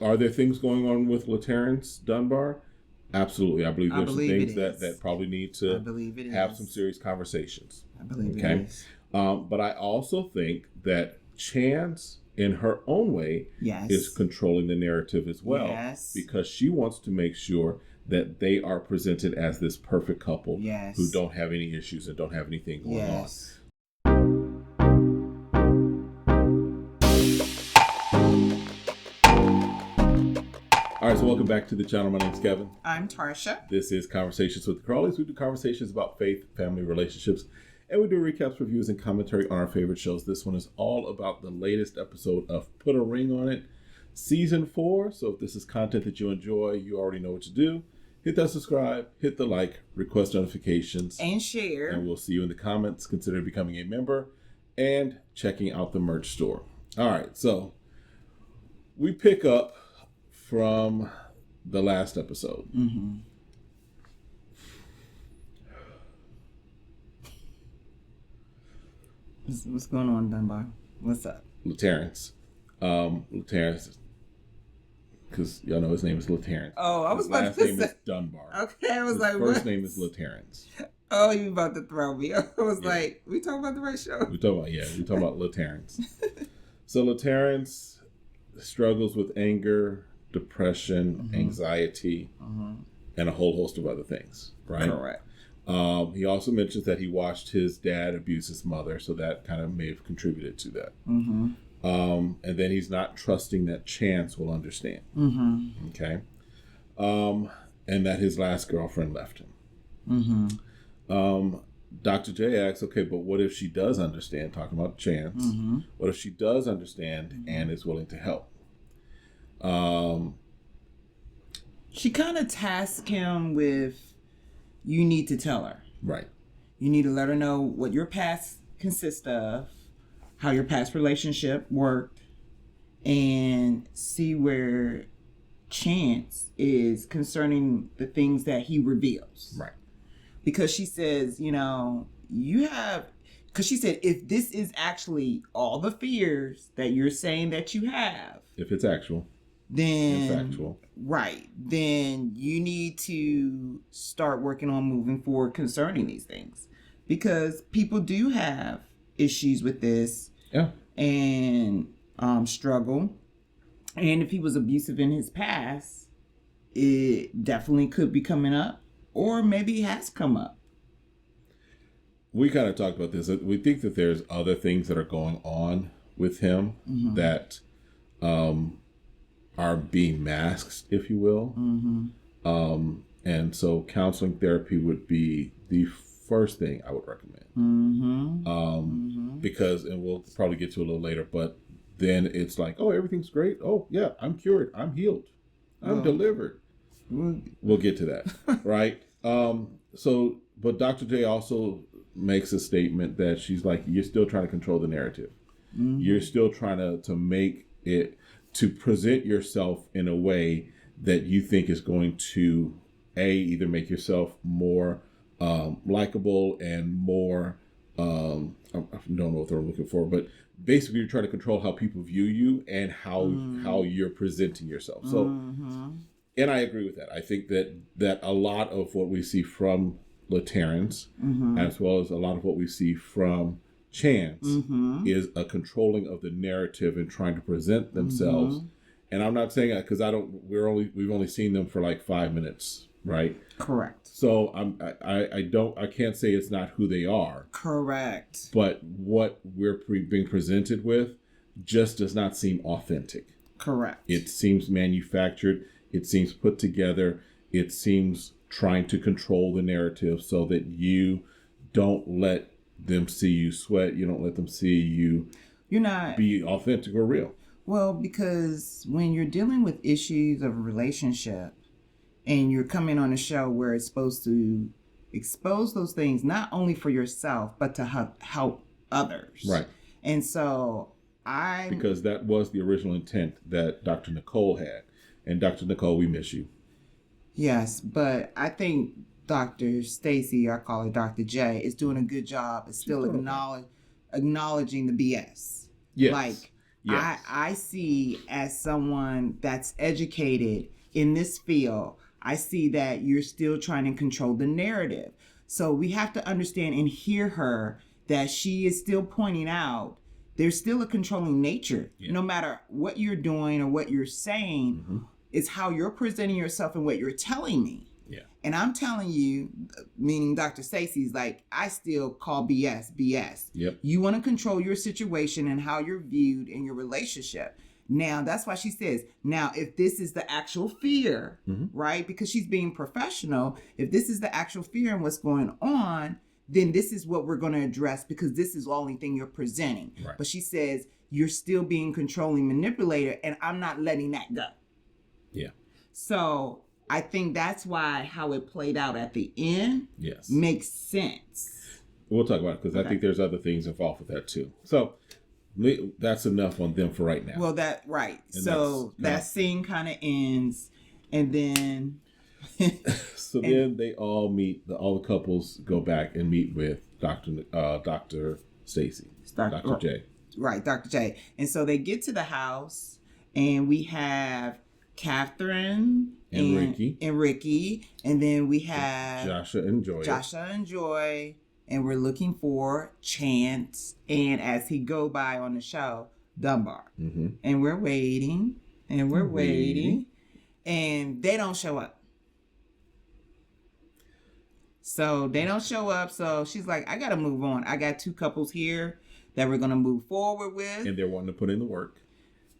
Are there things going on with LaTerrence Dunbar? Absolutely. I believe there's some things that probably need to have some serious conversations. I believe it is. But I also think that Chance, in her own way, is controlling the narrative as well. Yes. Because she wants to make sure that they are presented as this perfect couple who don't have any issues and don't have anything going on. All right, so welcome back to the channel. My name's Kevin. I'm Tarsha. This is Conversations with the Crawleys. We do conversations about faith, family, relationships, and we do recaps, reviews, and commentary on our favorite shows. This one is all about the latest episode of Put a Ring on It, Season 4. So if this is content that you enjoy, you already know what to do. Hit that subscribe, hit the like, request notifications, and share. And we'll see you in the comments. Consider becoming a member and checking out the merch store. All right, so we pick up from the last episode. Mm-hmm. What's going on, Dunbar? What's up? LaTerrence, because y'all know his name is LaTerrence. Oh, I was about last to name is Dunbar. Okay, I was his first name is LaTerrence. Oh, you about to throw me. I was like, we talking about the right show? We talking about LaTerrence. So LaTerrence struggles with anger, depression, anxiety, and a whole host of other things, right? Correct. He also mentions that he watched his dad abuse his mother, so that kind of may have contributed to that. Mm-hmm. And then he's not trusting that Chance will understand. Mm-hmm. Okay. And that his last girlfriend left him. Mm-hmm. Dr. J asks, okay, but what if she does understand, talking about Chance, what if she does understand and is willing to help? She kind of tasked him with, you need to tell her. Right. You need to let her know what your past consists of, how your past relationship worked, and see where Chance is concerning the things that he reveals. Right. Because she says, because she said, if this is actually all the fears that you're saying that you have. If it's actual. Then it's actual. Right. Then you need to start working on moving forward concerning these things. Because people do have issues with this. Yeah. And struggle. And if he was abusive in his past, it definitely could be coming up. Or maybe it has come up. We kind of talked about this. We think that there's other things that are going on with him that are being masked, if you will. And so counseling therapy would be the first thing I would recommend. Because, and we'll probably get to it a little later, but then it's like, oh, everything's great. Oh, yeah, I'm cured. I'm healed. I'm delivered. We'll get to that, right? But Dr. J also makes a statement that she's like, you're still trying to control the narrative. You're still trying to make it, to present yourself in a way that you think is going to, either make yourself more likable and more, I don't know what they're looking for, but basically you're trying to control how people view you and how you're presenting yourself. So, and I agree with that. I think that a lot of what we see from LaTerrence, as well as a lot of what we see from Chance, is a controlling of the narrative and trying to present themselves. And I'm not saying that because we've only seen them for like 5 minutes, right? Correct. So I can't say it's not who they are. Correct. But what we're being presented with just does not seem authentic. Correct. It seems manufactured. It seems put together. It seems trying to control the narrative so that you don't let them see you sweat. You don't let them see you be authentic or real. Well, because when you're dealing with issues of a relationship and you're coming on a show where it's supposed to expose those things, not only for yourself, but to help others. Right. And so because that was the original intent that Dr. Nicole had. And Dr. Nicole, we miss you. Yes, but I think Dr. Stacy, I call her Dr. J, is doing a good job of still acknowledging the BS. Yes. Like, Yes. I see as someone that's educated in this field, I see that you're still trying to control the narrative. So we have to understand and hear her that she is still pointing out there's still a controlling nature. Yeah. No matter what you're doing or what you're saying, it's how you're presenting yourself and what you're telling me. Yeah. And I'm telling you, meaning Dr. Stacy's like, I still call BS. Yep. You want to control your situation and how you're viewed in your relationship. Now, that's why she says, now, if this is the actual fear, right? Because she's being professional. If this is the actual fear and what's going on, then this is what we're going to address because this is the only thing you're presenting. Right. But she says, you're still being controlling manipulator and I'm not letting that go. Yeah. So I think that's why how it played out at the end makes sense. We'll talk about it because I think there's other things involved with that too. So that's enough on them for right now. Well, right. And so that scene kind of ends and then... So then they all meet, all the couples go back and meet with Dr. Stacy, Dr. J. Right, Dr. J. And so they get to the house and we have Catherine and Ricky. And then we have Joshua and Joy. And we're looking for Chance. And as he go by on the show, Dunbar. And we're waiting. And they don't show up. So they don't show up. So she's like, I got to move on. I got 2 couples here that we're going to move forward with. And they're wanting to put in the work.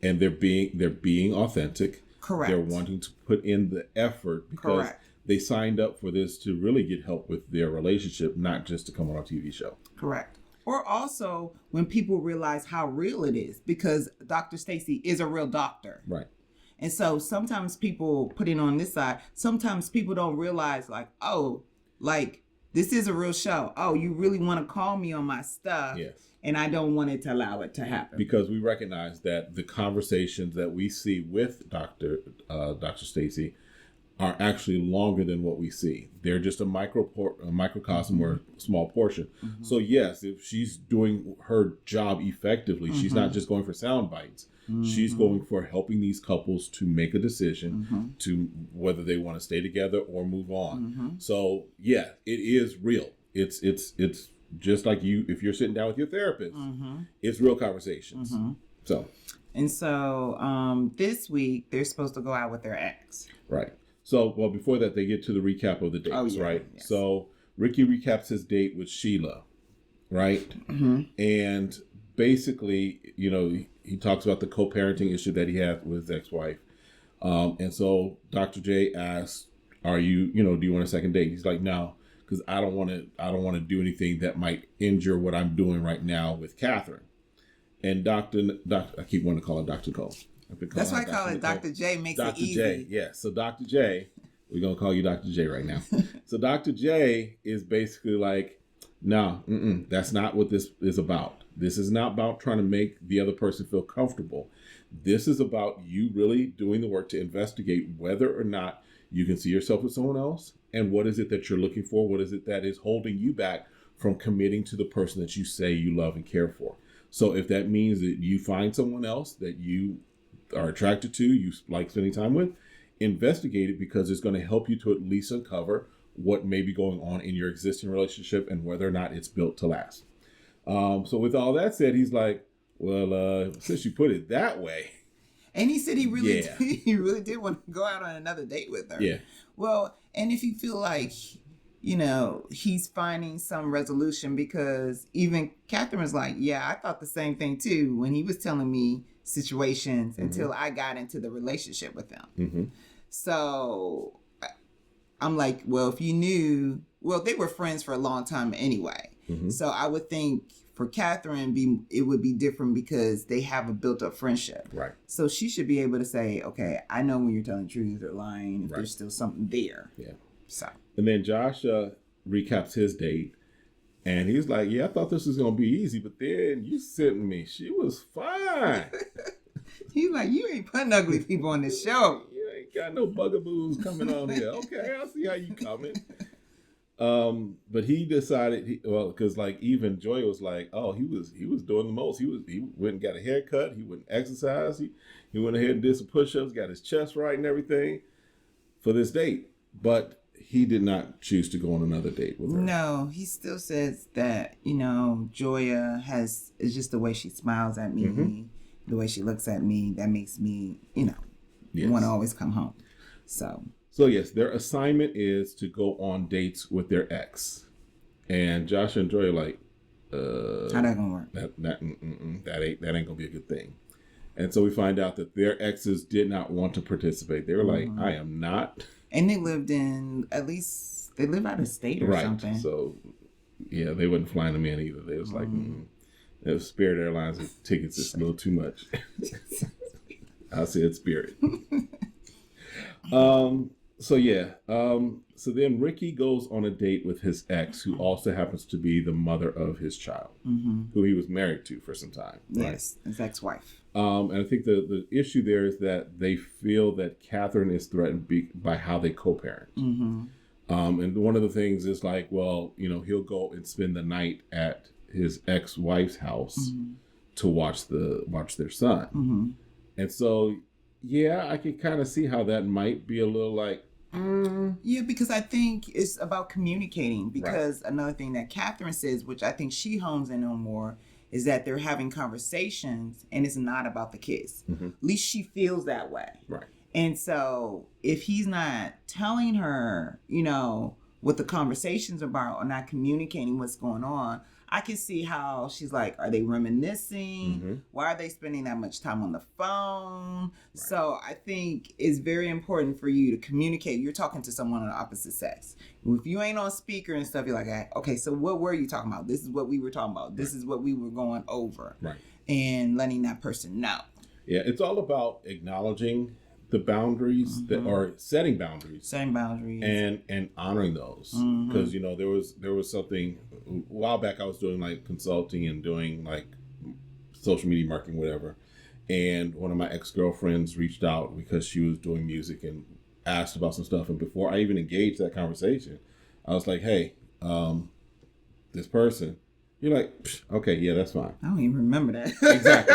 And they're being authentic. Correct. They're wanting to put in the effort because they signed up for this to really get help with their relationship, not just to come on a TV show. Correct. Or also when people realize how real it is because Dr. Stacy is a real doctor. Right. And so sometimes people put it on this side. Sometimes people don't realize like, oh, like this is a real show. Oh, you really want to call me on my stuff. Yes. And I don't want it to allow it to happen. Because we recognize that the conversations that we see with Dr. Stacy are actually longer than what we see. They're just a microcosm or a small portion. So yes, if she's doing her job effectively, she's not just going for sound bites. She's going for helping these couples to make a decision to whether they want to stay together or move on. So yeah, it is real. It's just like if you're sitting down with your therapist, it's real conversations. So this week they're supposed to go out with their ex. Right. So, well, before that, they get to the recap of the dates, right? Yes. So Ricky recaps his date with Sheila, right? And basically, he talks about the co-parenting issue that he had with his ex-wife. And so Dr. J asks, do you want a second date? He's like, no, because I don't want to do anything that might injure what I'm doing right now with Catherine. And Dr. I keep wanting to call her Dr. Cole. That's why I call it Dr. J makes it easy. Dr. J, yeah. So Dr. J, we're going to call you Dr. J right now. So Dr. J is basically like, no, that's not what this is about. This is not about trying to make the other person feel comfortable. This is about you really doing the work to investigate whether or not you can see yourself with someone else and what is it that you're looking for? What is it that is holding you back from committing to the person that you say you love and care for? So if that means that you find someone else that you are attracted to, you like spending time with, investigate it because it's going to help you to at least uncover what may be going on in your existing relationship and whether or not it's built to last. So with all that said, he's like, well, since you put it that way. And he said he really did want to go out on another date with her. Yeah. Well, and if you feel like, he's finding some resolution because even Catherine was like, yeah, I thought the same thing too when he was telling me situations until I got into the relationship with him. So I'm like, well, if you knew, they were friends for a long time anyway. So I would think for Catherine, it would be different because they have a built up friendship. Right. So she should be able to say, okay, I know when you're telling the truth or lying, if there's still something there. Yeah. So. And then Josh recaps his date. And he's like, yeah, I thought this was going to be easy, but then you sent me. She was fine. He's like, you ain't putting ugly people on this show. You ain't got no bugaboos coming on here. Okay, I see how you coming. But he decided, because like even Joy was like, oh, he was doing the most. He went and got a haircut. He went and exercised. He went ahead and did some push-ups, got his chest right and everything for this date. But he did not choose to go on another date with her. No, he still says that, you know, Joya is just the way she smiles at me, the way she looks at me, that makes me, you know, want to always come home. So yes, their assignment is to go on dates with their ex. And Josh and Joy are like, how that gonna work? That ain't gonna be a good thing. And so we find out that their exes did not want to participate. They were like, I am not. And they live out of state or something. So, yeah, they wasn't flying them in either. They was like, it was Spirit Airlines tickets is a little too much. I said Spirit. So then Ricky goes on a date with his ex, who also happens to be the mother of his child, who he was married to for some time. Right? Yes, his ex-wife. And I think the issue there is that they feel that Catherine is threatened by how they co-parent. And one of the things is like, well, you know, he'll go and spend the night at his ex-wife's house to watch their son. And so, yeah, I can kind of see how that might be a little like, Yeah, because I think it's about communicating. Because another thing that Catherine says, which I think she hones in on more, is that they're having conversations and it's not about the kids. At least she feels that way. Right. And so if he's not telling her, you know, what the conversation's about or not communicating what's going on, I can see how she's like, are they reminiscing? Why are they spending that much time on the phone? Right. So I think it's very important for you to communicate. You're talking to someone of the opposite sex. If you ain't on speaker and stuff, you're like, okay, so what were you talking about? This is what we were talking about. This is what we were going over. Right. And letting that person know. Yeah, it's all about acknowledging the boundaries or setting boundaries and honoring those, because you know there was something a while back I was doing like consulting and doing like social media marketing, whatever, and one of my ex-girlfriends reached out because she was doing music and asked about some stuff, and before I even engaged that conversation, I was like, hey, this person. You're like, okay, yeah, that's fine. I don't even remember that. Exactly.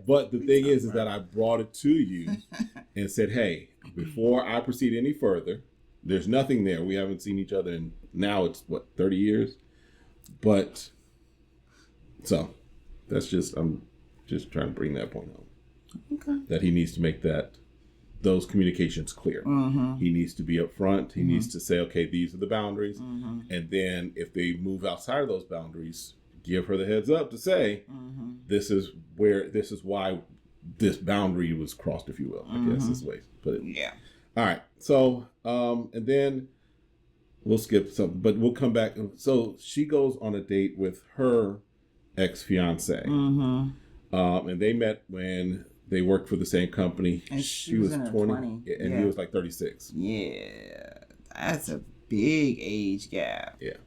But the thing is that I brought it to you and said, hey, before I proceed any further, there's nothing there. We haven't seen each other in, now it's 30 years? But, so, I'm just trying to bring that point home. Okay. That he needs to make those communications clear. He needs to be upfront. He needs to say, okay, these are the boundaries. And then if they move outside of those boundaries, give her the heads up to say, this is why this boundary was crossed, if you will. I guess is the way to put it. Yeah. All right. So, and then we'll skip something, but we'll come back. So she goes on a date with her ex-fiance. And they met when they worked for the same company. And she was 20. And he was like 36. Yeah. That's a big age gap. Yeah.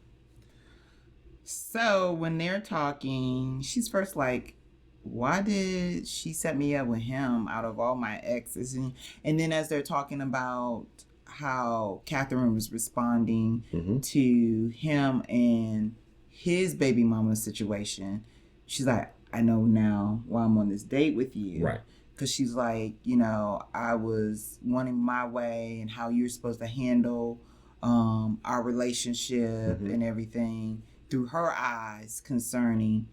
So when they're talking, she's first like, why did she set me up with him out of all my exes? And then as they're talking about how Catherine was responding to him and his baby mama situation, she's like, I know now why I'm on this date with you. Right. Because she's like, you know, I was wanting my way and how you're supposed to handle our relationship and everything through her eyes concerning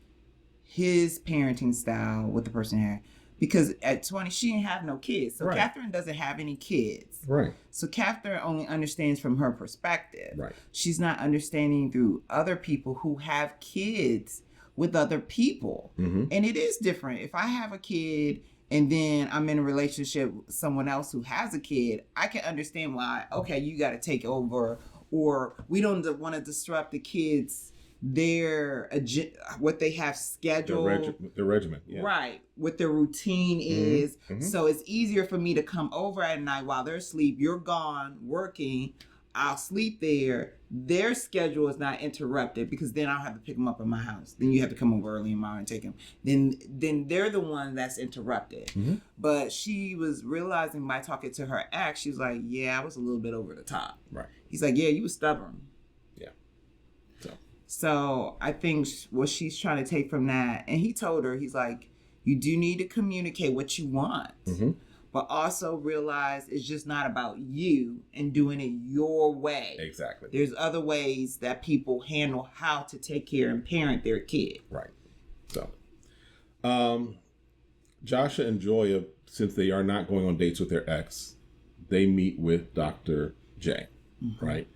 his parenting style with the person here. Because at 20, she didn't have no kids. So Catherine doesn't have any kids. Right. So Catherine only understands from her perspective. Right. She's not understanding through other people who have kids with other people. And it is different. If I have a kid and then I'm in a relationship with someone else who has a kid, I can understand why, okay, you got to take over, or we don't want to disrupt the kids, what they have scheduled. The regimen. Yeah. Right. What their routine is. So it's easier for me to come over at night while they're asleep. You're gone working. I'll sleep there. Their schedule is not interrupted because then I'll have to pick them up at my house. Then you have to come over early in the morning and take them. Then they're the one that's interrupted. But she was realizing by talking to her ex, she's like, yeah, I was a little bit over the top. Right. He's like, yeah, you were stubborn. So I think what she's trying to take from that, and he told her, he's like, you do need to communicate what you want, but also realize it's just not about you and doing it your way. Exactly. There's other ways that people handle how to take care and parent their kid. Right. So, Joshua and Joya, since they are not going on dates with their ex, they meet with Dr. J, right?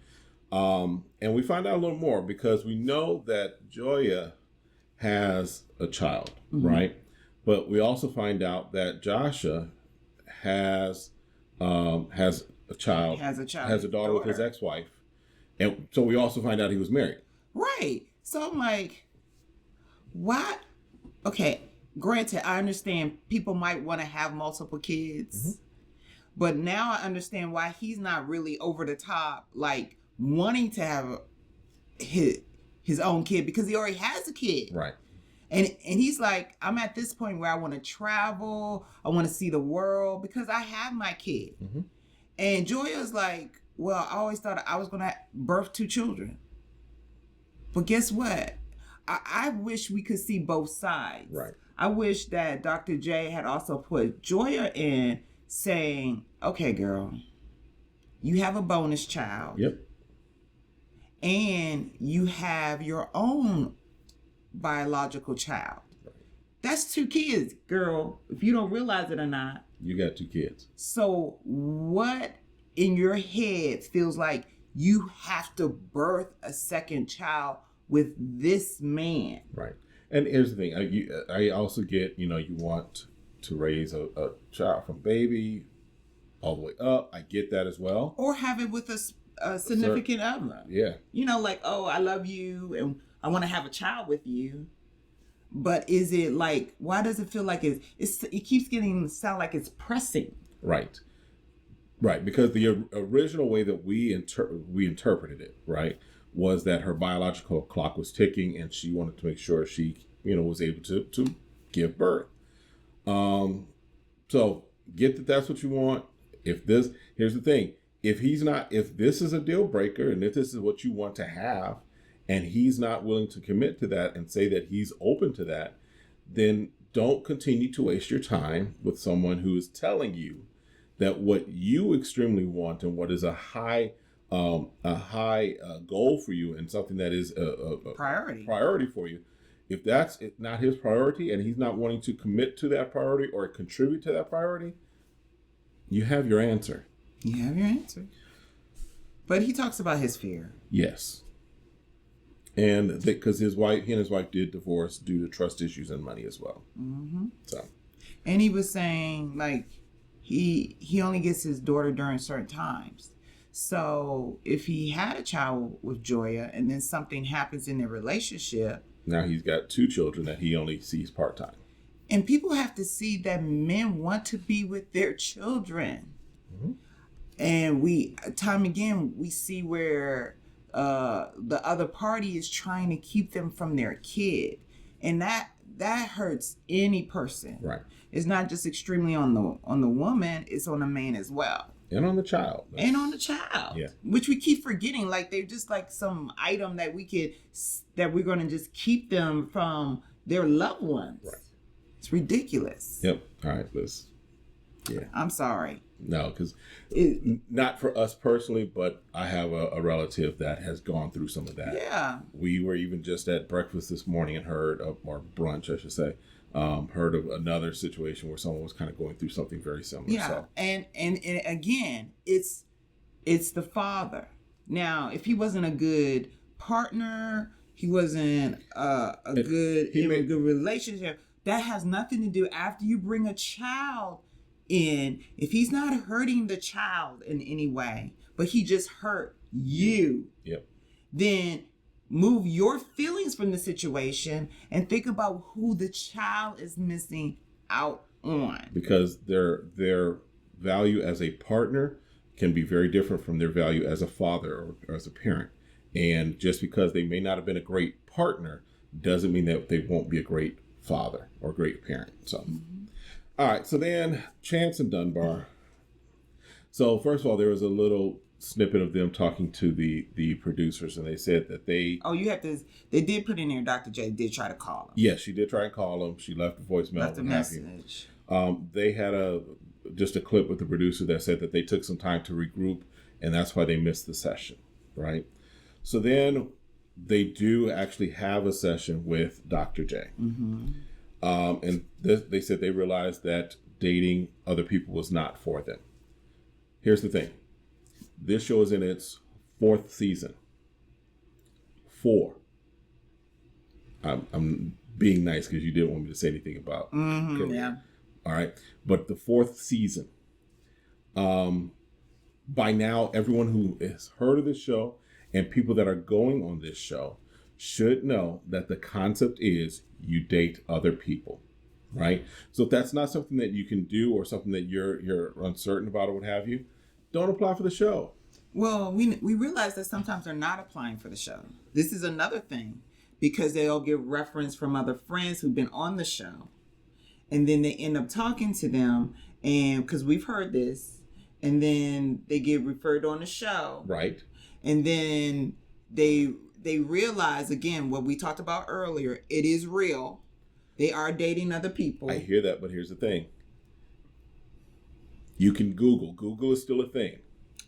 And we find out a little more because we know that Joya has a child, right? But we also find out that Joshua has a child, has a daughter with his ex-wife, and so we also find out he was married. Right. So I'm like, what? Okay. Granted, I understand people might want to have multiple kids, but now I understand why he's not really over the top, like wanting to have his own kid because he already has a kid. Right. And he's like, I'm at this point where I want to travel. I want to see the world because I have my kid. And Joya's like, well, I always thought I was going to birth 2 children. But guess what? I wish we could see both sides. Right. I wish that Dr. J had also put Joya in saying, okay, girl, you have a bonus child. Yep. And you have your own biological child. That's 2 kids, girl. If you don't realize it or not. You got 2 kids. So what in your head feels like you have to birth a second child with this man? Right. And here's the thing. I also get, you want to raise a child from baby all the way up. I get that as well. Or have it with a significant other. Yeah. Like, oh, I love you and I want to have a child with you. But is it like, why does it feel like it keeps getting sound like it's pressing? Right. Right. Because the original way that we interpreted it, right, was that her biological clock was ticking and she wanted to make sure she, was able to give birth. So get that that's what you want. Here's the thing. If this is a deal breaker and if this is what you want to have and he's not willing to commit to that and say that he's open to that, then don't continue to waste your time with someone who is telling you that what you extremely want and what is a high goal for you and something that is a priority for you. If that's not his priority and he's not wanting to commit to that priority or contribute to that priority, you have your answer. You have your answer. But he talks about his fear. Yes. And because he and his wife did divorce due to trust issues and money as well. So. And he was saying, like, he only gets his daughter during certain times. So if he had a child with Joya and then something happens in their relationship. Now he's got 2 children that he only sees part-time. And people have to see that men want to be with their children. And time again, we see where the other party is trying to keep them from their kid. And that hurts any person. Right. It's not just extremely on the woman, it's on the man as well. And on the child. Yeah. Which we keep forgetting. Like they're just like some item that we're going to just keep them from their loved ones. Right. It's ridiculous. Yep. All right, Liz. Yeah. I'm sorry. No, because not for us personally, but I have a relative that has gone through some of that. Yeah. We were even just at breakfast this morning and heard of, or brunch, I should say, heard of another situation where someone was kind of going through something very similar. Yeah. So. And again, it's the father. Now, if he wasn't a good partner, he wasn't a good relationship, that has nothing to do after you bring a child in. If he's not hurting the child in any way, but he just hurt you, then move your feelings from the situation and think about who the child is missing out on. Because their value as a partner can be very different from their value as a father or as a parent. And just because they may not have been a great partner doesn't mean that they won't be a great father or great parent. So, all right. So then Chance and Dunbar. So first of all, there was a little snippet of them talking to the producers, and they said that they. Oh, you have to. They did put in there. Dr. J did try to call him. Yes, she did try and call him. She left a voicemail. Left a message. They had just a clip with the producer that said that they took some time to regroup, and that's why they missed the session, right? So then they do actually have a session with Dr. J. Mm-hmm. And they said they realized that dating other people was not for them. Here's the thing. This show is in its 4th season. 4. I'm being nice because you didn't want me to say anything about career. Yeah. All right. But the 4th season. By now, everyone who has heard of this show and people that are going on this show should know that the concept is you date other people, right? So if that's not something that you can do or something that you're uncertain about or what have you, don't apply for the show. Well, we realize that sometimes they're not applying for the show. This is another thing, because they'll get reference from other friends who've been on the show, and then they end up talking to them, and because we've heard this, and then they get referred on the show, right? And then they realize, again, what we talked about earlier, it is real. They are dating other people. I hear that, but here's the thing. You can Google. Google is still a thing.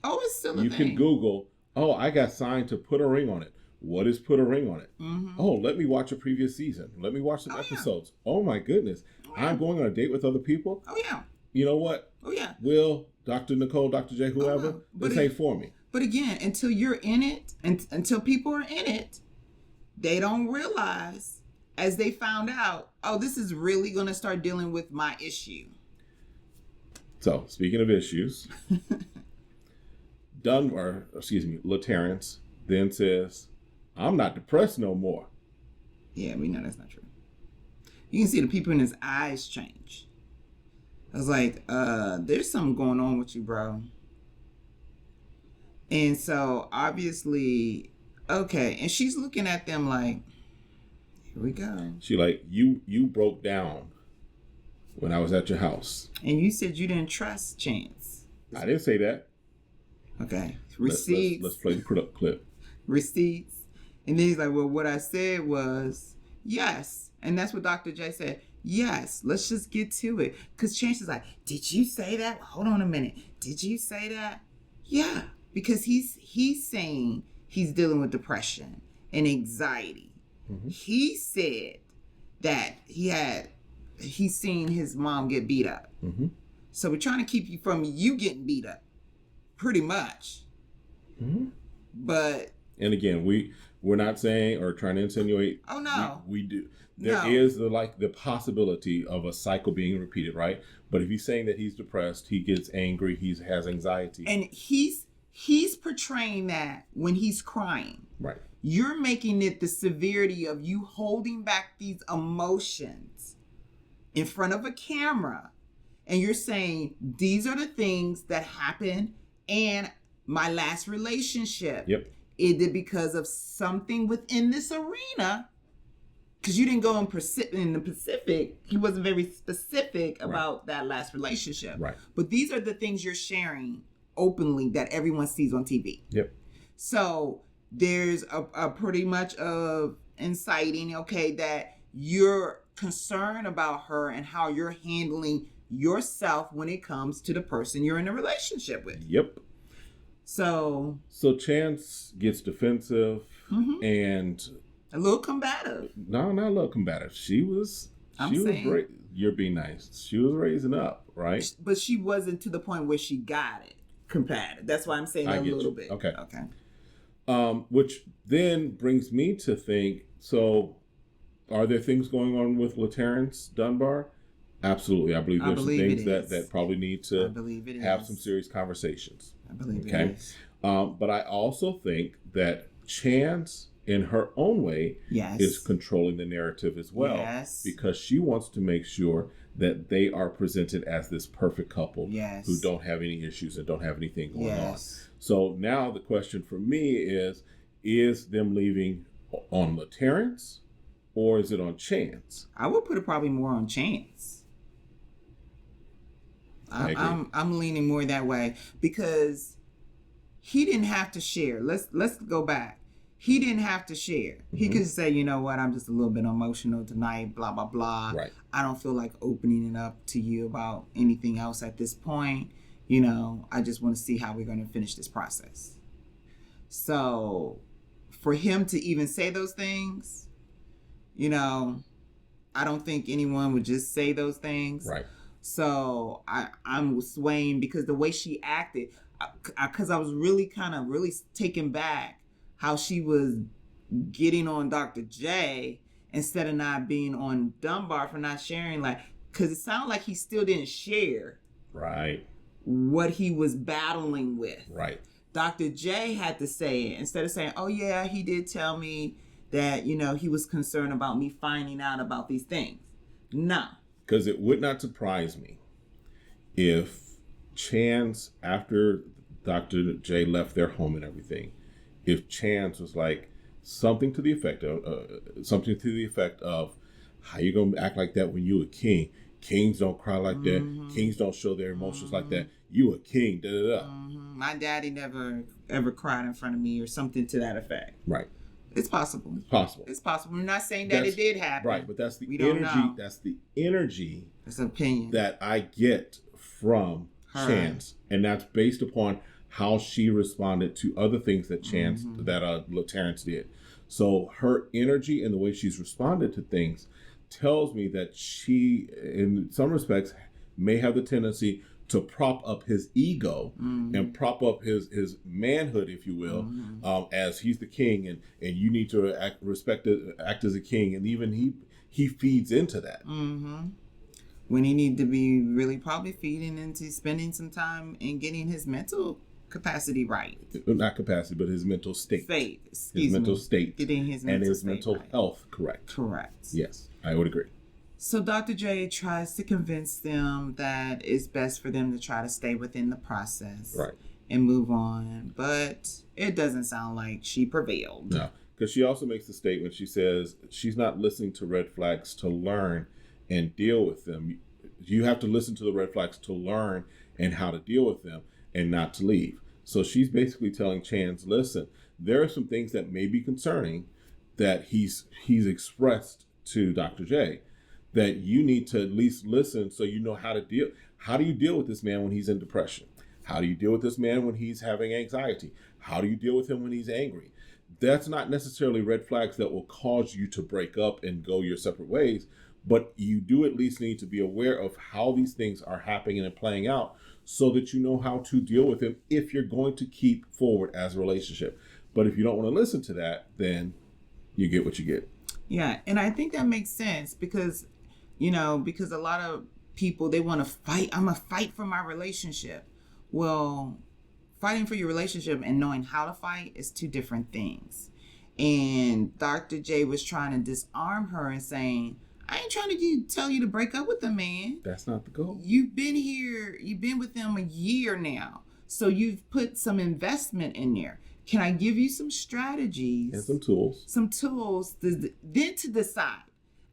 Oh, it's still a thing. You can Google, oh, I got signed to put a ring on it. What is put a ring on it? Mm-hmm. Oh, let me watch a previous season. Let me watch some episodes. Yeah. Oh, my goodness. Oh, yeah. I'm going on a date with other people? Oh, yeah. You know what? Oh, yeah. Will, Dr. Nicole, Dr. J, whoever, this ain't for me. But again, until you're in it, and until people are in it, they don't realize, as they found out, oh, this is really going to start dealing with my issue. So, speaking of issues, LaTerrence then says, I'm not depressed no more. Yeah, we know that's not true. You can see the people in his eyes change. I was like, there's something going on with you, bro. And so, obviously, okay. And she's looking at them like, here we go. She like, you broke down when I was at your house. And you said you didn't trust Chance. I didn't say that. Okay. Receipts. Let's play the clip. Receipts. And then he's like, well, what I said was, yes. And that's what Dr. J said. Yes, let's just get to it. Because Chance is like, did you say that? Hold on a minute. Did you say that? Yeah. Because he's saying he's dealing with depression and anxiety. Mm-hmm. He said that he's seen his mom get beat up. Mm-hmm. So we're trying to keep you from you getting beat up, pretty much. Mm-hmm. But and again, we're not saying or trying to insinuate. Oh no, we do. There is the possibility of a cycle being repeated, right? But if he's saying that he's depressed, he gets angry, he has anxiety, and he's portraying that when he's crying. Right. You're making it the severity of you holding back these emotions in front of a camera. And you're saying, these are the things that happened in my last relationship. Yep. Is it because of something within this arena? Because you didn't go in the Pacific. He wasn't very specific about that last relationship. Right. But these are the things you're sharing openly that everyone sees on TV. Yep. So there's a pretty much of inciting, okay, that you're concerned about her and how you're handling yourself when it comes to the person you're in a relationship with. Yep. So Chance gets defensive and a little combative. No, not a little combative. She was you're being nice. She was raising up, right? But she wasn't to the point where she got it combative. That's why I'm saying a little bit. Okay. Okay. Which then brings me to think, so are there things going on with LaTerrence Dunbar? Absolutely. I believe there's some things that probably need to have some serious conversations. I believe it is. But I also think that Chance, in her own way, is controlling the narrative as well. Yes. Because she wants to make sure that they are presented as this perfect couple who don't have any issues and don't have anything going on. So now the question for me is them leaving on LaTerrence or is it on Chance? I would put it probably more on Chance. I'm leaning more that way because he didn't have to share. Let's go back. He didn't have to share. He could say, you know what, I'm just a little bit emotional tonight, blah, blah, blah. Right. I don't feel like opening it up to you about anything else at this point. You know, I just want to see how we're going to finish this process. So for him to even say those things, you know, I don't think anyone would just say those things. Right. So I'm swaying because the way she acted, because I was really taken back how she was getting on Dr. J instead of not being on Dunbar for not sharing, like, because it sounded like he still didn't share Right. what he was battling with. Right. Dr. J had to say it instead of saying, oh yeah, he did tell me that, you know, he was concerned about me finding out about these things. No. Because it would not surprise me if Chance, after Dr. J left their home and everything, if Chance was like something to the effect of how you gonna act like that when you a king? Kings don't cry like that. Kings don't show their emotions like that. You a king. Da da da. My daddy never ever cried in front of me or something to that effect. Right. It's possible. It's possible. It's possible. We're not saying that it did happen. Right, but that's the we don't energy. know. That's the energy. It's an opinion that I get from her. Chance, and that's based upon how she responded to other things that Chance that Terrence did. So her energy and the way she's responded to things tells me that she, in some respects, may have the tendency to prop up his ego and prop up his manhood, if you will, as he's the king, and you need to act as a king, and even he feeds into that. When he need to be really probably feeding into spending some time and getting his mental capacity right. Not capacity, but his mental state. His mental state. Getting his mental and his state mental right. health correct. Correct. Yes, I would agree. So Dr. J tries to convince them that it's best for them to try to stay within the process. Right. And move on. But it doesn't sound like she prevailed. No, because she also makes the statement, she says she's not listening to red flags to learn and deal with them. You have to listen to the red flags to learn and how to deal with them and not to leave. So she's basically telling Chance, listen, there are some things that may be concerning that he's expressed to Dr. J that you need to at least listen so you know how to deal. How do you deal with this man when he's in depression? How do you deal with this man when he's having anxiety? How do you deal with him when he's angry? That's not necessarily red flags that will cause you to break up and go your separate ways, but you do at least need to be aware of how these things are happening and playing out so that you know how to deal with him if you're going to keep forward as a relationship. But if you don't want to listen to that, then you get what you get. Yeah, and I think that makes sense because a lot of people, they want to fight. I'm going to fight for my relationship. Well, fighting for your relationship and knowing how to fight is two different things. And Dr. J was trying to disarm her and saying, I ain't trying to tell you to break up with the man. That's not the goal. You've been with him a year now. So you've put some investment in there. Can I give you some strategies? And some tools. Then to decide.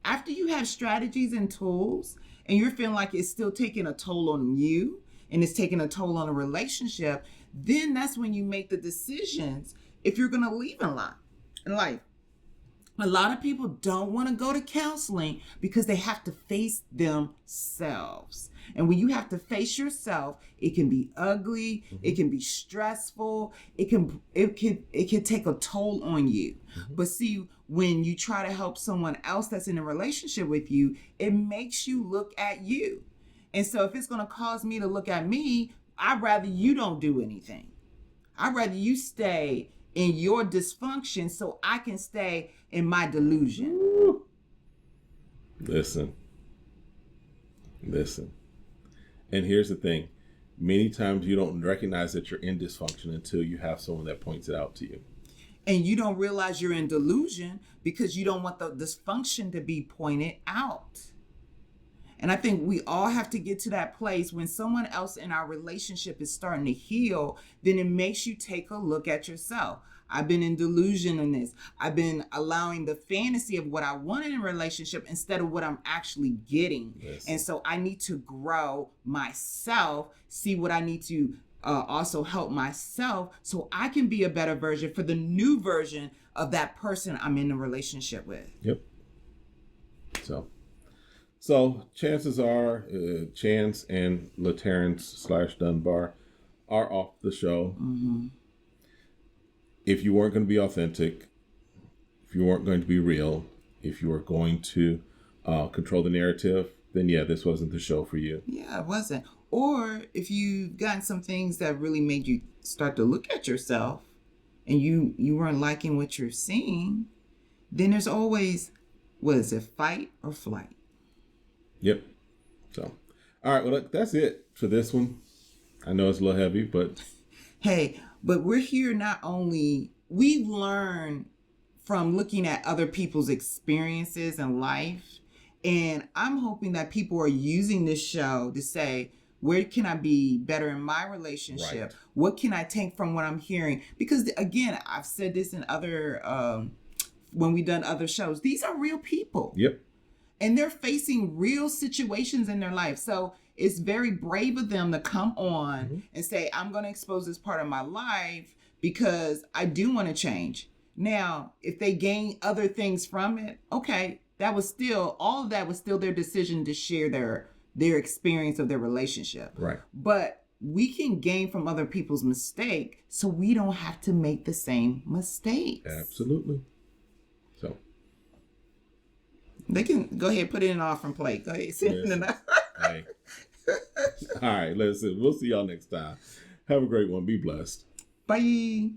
After you have strategies and tools, and you're feeling like it's still taking a toll on you, and it's taking a toll on a relationship, then that's when you make the decisions if you're going to leave in life. A lot of people don't want to go to counseling because they have to face themselves. And when you have to face yourself, it can be ugly, it can be stressful, it can take a toll on you. But see, when you try to help someone else that's in a relationship with you, it makes you look at you. And so if it's going to cause me to look at me, I'd rather you don't do anything. I'd rather you stay in your dysfunction so I can stay in my delusion. Woo. Listen. And here's the thing. Many times you don't recognize that you're in dysfunction until you have someone that points it out to you. And you don't realize you're in delusion because you don't want the dysfunction to be pointed out. And I think we all have to get to that place when someone else in our relationship is starting to heal, then it makes you take a look at yourself. I've been in delusion in this. I've been allowing the fantasy of what I wanted in a relationship instead of what I'm actually getting. Yes. And so I need to grow myself, see what I need to also help myself so I can be a better version for the new version of that person I'm in a relationship with. Yep. So chances are Chance and LaTerrence / Dunbar are off the show. Mm-hmm. If you weren't going to be authentic, if you weren't going to be real, if you were going to control the narrative, then yeah, this wasn't the show for you. Yeah, it wasn't. Or if you've gotten some things that really made you start to look at yourself and you weren't liking what you're seeing, then there's always, what is it, fight or flight? Yep. So, all right, well, look, that's it for this one. I know it's a little heavy, but... Hey, but we're here not only... We've learned from looking at other people's experiences in life, and I'm hoping that people are using this show to say, where can I be better in my relationship? Right. What can I take from what I'm hearing? Because, again, I've said this in other... when we've done other shows, these are real people. Yep. And they're facing real situations in their life. So it's very brave of them to come on and say, I'm going to expose this part of my life because I do want to change. Now, if they gain other things from it, okay, that was still, all of that was still their decision to share their experience of their relationship. Right. But we can gain from other people's mistake so we don't have to make the same mistakes. Absolutely. So. They can go ahead, put it in off and play. Go ahead. Hey. All right, listen. We'll see y'all next time. Have a great one. Be blessed. Bye.